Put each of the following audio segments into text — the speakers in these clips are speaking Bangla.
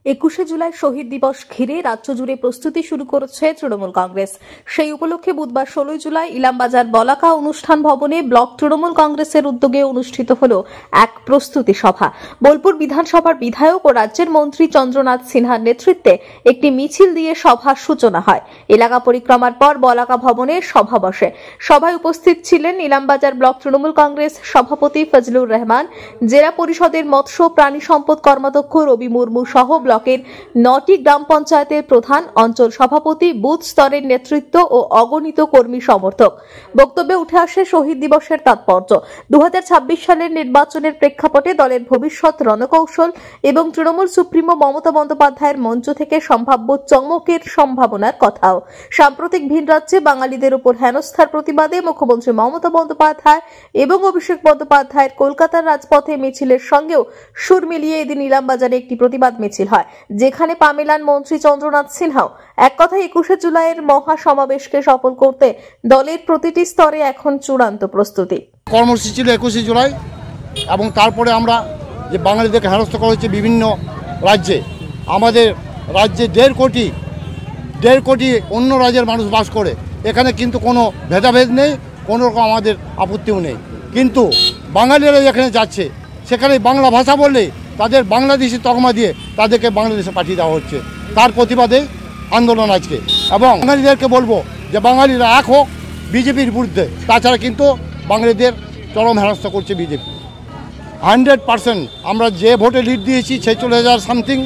21শে জুলাই শহীদ দিবস ঘিরে রাজ্য জুড়ে প্রস্তুতি শুরু করেছে তৃণমূল কংগ্রেস। সেই উপলক্ষে বুধবার 16 জুলাই ইলামবাজার বলাকা অনুষ্ঠান ভবনে ব্লক তৃণমূল কংগ্রেসের উদ্যোগে অনুষ্ঠিত হল এক প্রস্তুতি সভা। বোলপুর বিধানসভার বিধায়ক ও রাজ্যের মন্ত্রী চন্দ্রনাথ সিনহার নেতৃত্বে একটি মিছিল দিয়ে সভার সূচনা হয়। এলাকা পরিক্রমার পর বলাকা ভবনে সভা বসে। সভায় উপস্থিত ছিলেন ইলামবাজার ব্লক তৃণমূল কংগ্রেস সভাপতি ফজলুর রহমান, জেলা পরিষদের মৎস্য প্রাণী সম্পদ কর্মাধ্যক্ষ রবি মুর্মু সহ ব্লকের 9টি গ্রাম পঞ্চায়েতের প্রধান, অঞ্চল সভাপতি, বুথ স্তরের নেতৃত্ব ও অগণিত কর্মী সমর্থক। বক্তব্যে উঠে আসে শহীদ দিবসের তাৎপর্য, 2026 সালের নির্বাচনের প্রেক্ষাপটে দলের ভবিষ্যৎ রণকৌশল এবং তৃণমূল সুপ্রিমো মমতা বন্দ্যোপাধ্যায়ের মঞ্চ থেকে সম্ভাব্য চমকের সম্ভাবনার কথাও। সাম্প্রতিক ভিন রাজ্যে বাঙালিদের উপর হেনস্থার প্রতিবাদে মুখ্যমন্ত্রী মমতা বন্দ্যোপাধ্যায় এবং অভিষেক বন্দ্যোপাধ্যায়ের কলকাতার রাজপথে মিছিলের সঙ্গেও সুর মিলিয়ে এদিন ইলামবাজারে একটি প্রতিবাদ মিছিল হয়, যেখানে পা মেলান মন্ত্রী চন্দ্রনাথ সিনহাও। এক কথায় 21শে জুলাইয়ের মহা সমাবেশকে সফল করতে দলের প্রতিটি স্তরে এখন চূড়ান্ত প্রস্তুতি। কর্মসূচি ছিল 21শে জুলাই, এবং তারপরে আমরা যে বাঙালিদেরকে হেনস্থা করা হচ্ছে বিভিন্ন রাজ্যে, আমাদের রাজ্যে 1.5 কোটি অন্য রাজ্যের মানুষ বাস করে। এখানে কিন্তু কোনো ভেদাভেদ নেই, কোনো রকম আমাদের আপত্তিও নেই। কিন্তু বাঙালিরা যেখানে যাচ্ছে সেখানে বাংলা ভাষা বললে তাদের বাংলাদেশি তকমা দিয়ে তাদেরকে বাংলাদেশে পাঠিয়ে দেওয়া হচ্ছে। তার প্রতিবাদে আন্দোলন আজকে, এবং বাঙালিদেরকে বলবো যে বাঙালিরা এক হোক বিজেপির বিরুদ্ধে। তাছাড়া কিন্তু বাঙালিদের চরম হেনস্থা করছে বিজেপি। 100% আমরা যে ভোটে লিড দিয়েছি 46,000 সামথিং,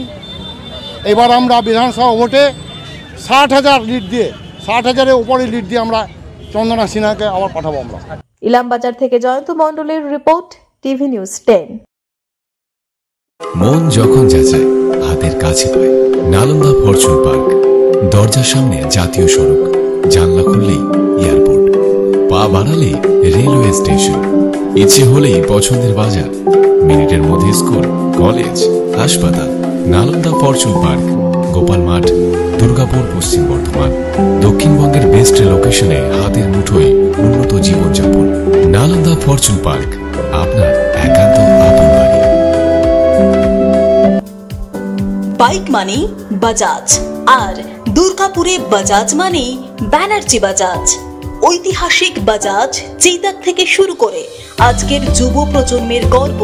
এবার আমরা বিধানসভা ভোটে 60,000 লিড দিয়ে, 60,000-এর উপরে লিড দিয়ে আমরা চন্দ্রনাথ সিনহাকে আবার পাঠাবো আমরা। ইলামবাজার থেকে জয়ন্ত মণ্ডলের রিপোর্ট, টিভি নিউজ 10। মন যখন যাচায় হাতের কাছে পায় নালন্দা ফরচুন পার্ক। দরজার সামনে জাতীয় সড়ক, জানলা খুললেই এয়ারপোর্ট, পা বাড়ালে রেলওয়ে স্টেশন, ইচ্ছে হলেই পছন্দের বাজার, মিনিটের মধ্যে স্কুল, কলেজ, হাসপাতাল। নালন্দা ফরচুন পার্ক, গোপাল মাঠ, দুর্গাপুর, পশ্চিম বর্ধমান। দক্ষিণবঙ্গের বেস্ট লোকেশনে হাতের মুঠোয় উন্নত জীবনযাপন। নালন্দা ফরচুন পার্ক, আপনার একান্ত আপন বাড়ি। বাইক মানে বাজাজ, আর দুর্গাপুরে বাজাজ মানে ব্যানার্জি বাজাজ। ঐতিহাসিক বাজাজ চেতক থেকে শুরু করে আজকের যুব প্রজন্মের গর্ব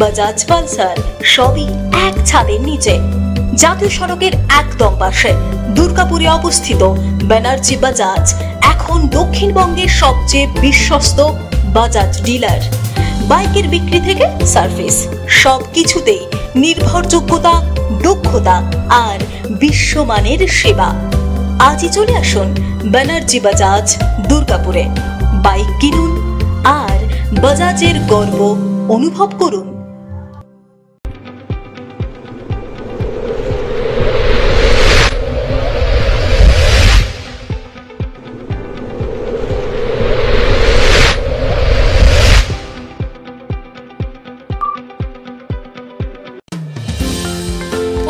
বাজাজ পালসার, সবই এক ছাদের নিচে। জাতীয় সড়কের একদম পাশে দুর্গাপুরে অবস্থিত ব্যানার্জি বাজাজ এখন দক্ষিণবঙ্গের সবচেয়ে বিশ্বস্ত বাজাজ ডিলার। বাইকের বিক্রি থেকে সার্ভিস, সবকিছুতেই নির্ভরযোগ্যতা, দক্ষতা আর বিশ্বমানের সেবা। আজই চলে আসুন ব্যানার্জি বাজাজ দুর্গাপুরে। বাইক কিনুন আর বাজাজের গর্ব অনুভব করুন।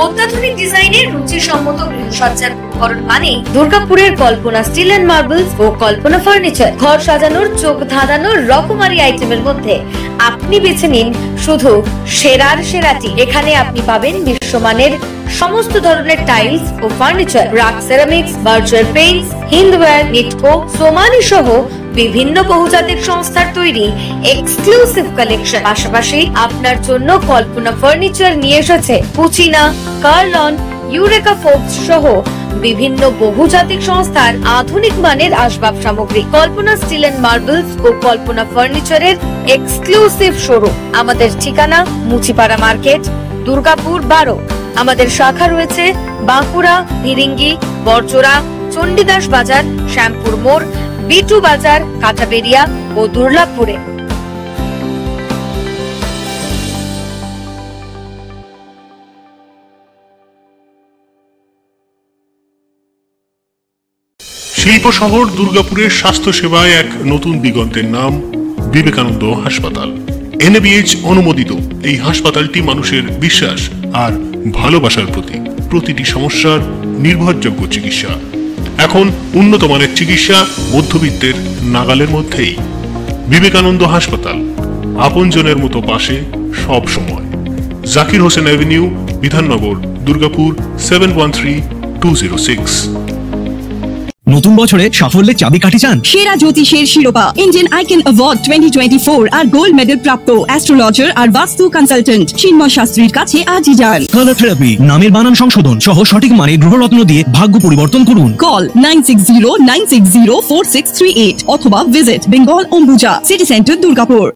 অত্যাধুনিক ডিজাইনের রুচিসম্মত গৃহসজ্জার উপকরণ মানে দুর্গাপুরের কল্পনা স্টিল এন্ড মার্বেলস ও কল্পনা ফার্নিচার। ঘর সাজানোর, চোখ ধাঁধানোর রকমারি আইটেমের মধ্যে আপনি বেছে নিন শুধু সেরার সেরাটি। এখানে আপনি পাবেন বিশ্বমানের সমস্ত ধরনের টাইলস ও furniture, RAK ceramics, Berger paints, Hindware, Nitco, Somany সহ বিভিন্ন বহুজাতিক সংস্থার তৈরি এক্সক্লুসিভ কালেকশন। পাশাপাশি আপনার জন্য কল্পনা ফার্নিচার নিয়ে এসেছে পুচিনা, কার্লন, ইউরেকা ফোর্বস সহ বিভিন্ন বহুজাতিক সংস্থার আধুনিক মানের আসবাব সামগ্রী। কল্পনা স্টিল এন্ড মার্বেলস ও কল্পনা ফার্নিচারের এক্সক্লুসিভ শোরুম। আমাদের ঠিকানা মুচিপাড়া মার্কেট, দুর্গাপুর 12। আমাদের শাখা রয়েছে বাঁকুড়া, ভিরিঙ্গি, বড়জোড়া, চণ্ডীদাস বাজার, শ্যামপুর মোড়, বিটু বাজার, কাঁটাবেড়িয়া ও দুর্লাভপুরে। শিল্প শহর দুর্গাপুরের স্বাস্থ্য সেবায় এক নতুন দিগন্তের নাম বিবেকানন্দ হাসপাতাল। NABH অনুমোদিত এই হাসপাতালটি মানুষের বিশ্বাস আর ভালোবাসার প্রতীক। প্রতিটি সমস্যার নির্ভরযোগ্য চিকিৎসা। এখন উন্নত মানের চিকিৎসা মধ্যবিত্তের নাগালের মধ্যেই। বিবেকানন্দ হাসপাতাল, আপনজনের মতো পাশে সব সময়। জাকির হোসেন অ্যাভিনিউ, বিধাননগর, দুর্গাপুর 713206। নতুন বছরে সাফল্যের চাবিকাঠি চান? সেরা জ্যোতিষের শিরোপা, ইন্ডিয়ান আইকন অ্যাওয়ার্ড 2024 আর গোল্ড মেডেল প্রাপ্ত অ্যাস্ট্রোলজার আর বাস্তু কনসালটেন্ট চিন্ময় শাস্ত্রীর কাছে আজই যান। কালার থেরাপি, নামের বানান সংশোধন সহ সঠিক মানে গ্রহরত্ন দিয়ে ভাগ্য পরিবর্তন করুন। কল 9609604638 অথবা visit Bengal Ambuja, City Centre, Durgapur.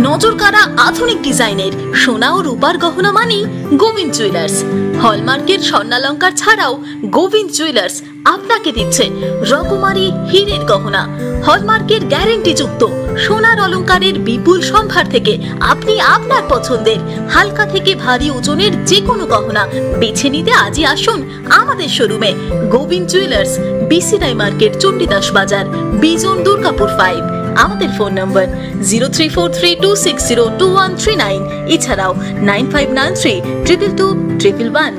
নজরকাড়া আধুনিক ডিজাইনের সোনা ও রূপার গহনা মানেই গোবিন্দ জুয়েলার্স। হলমার্কের স্বর্ণালঙ্কার ছাড়াও গোবিন্দ জুয়েলার্স আপনাকে দিচ্ছে রকমারি হীরের গহনা। হলমার্কের গ্যারেন্টি যুক্ত সোনার অলংকারের বিপুল সম্ভার থেকে আপনি আপনার পছন্দের হালকা থেকে ভারী ওজনের যে কোনো গহনা বেছে নিতে আজই আসুন আমাদের শোরুমে। Gobinda jewellers, BCI market, Chandidas Bazar, Bijan, Durgapur 5। আমাদের ফোন নম্বর 034326021139, এছাড়াও 9593222111।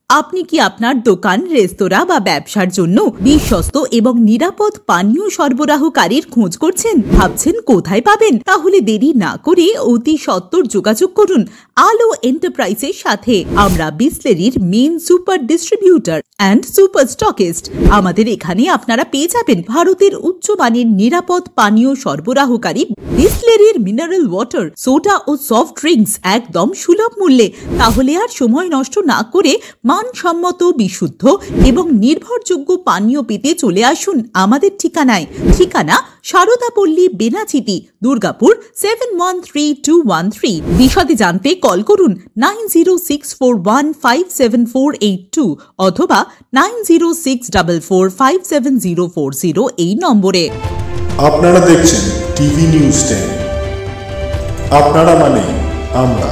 আপনি কি আপনার দোকান, রেস্তোরাঁ বা ব্যবসার জন্য বিশ্বস্ত এবং নিরাপদ পানীয় সরবরাহকারীর খোঁজ করছেন? ভাবছেন কোথায় পাবেন? তাহলে দেরি না করে অতি সত্বর যোগাযোগ করুন আলো এন্টারপ্রাইজের সাথে। আমরা বিসলেরির main super distributor and super stockist. আমাদের এখানে আপনারা পেয়ে যাবেন ভারতের উচ্চমানের নিরাপদ পানীয় সরবরাহকারী বিসলেরির মিনারেল ওয়াটার, সোডা ও সফট ড্রিঙ্কস একদম সুলভ মূল্যে। তাহলে আর সময় নষ্ট না করে মানসম্মত, বিশুদ্ধ এবং নির্ভরযোগ্য পানীয় পেতে চলে আসুন আমাদের ঠিকানায়। ঠিকানা সারদাপল্লী, বেনাচিতি, দুর্গাপুর 713213। বিশদে জানতে কল করুন 9064157482 অথবা 9064457040 এই নম্বরে। আপনারা দেখছেন টিভি নিউজ 10। আপনারা মানে আমরা।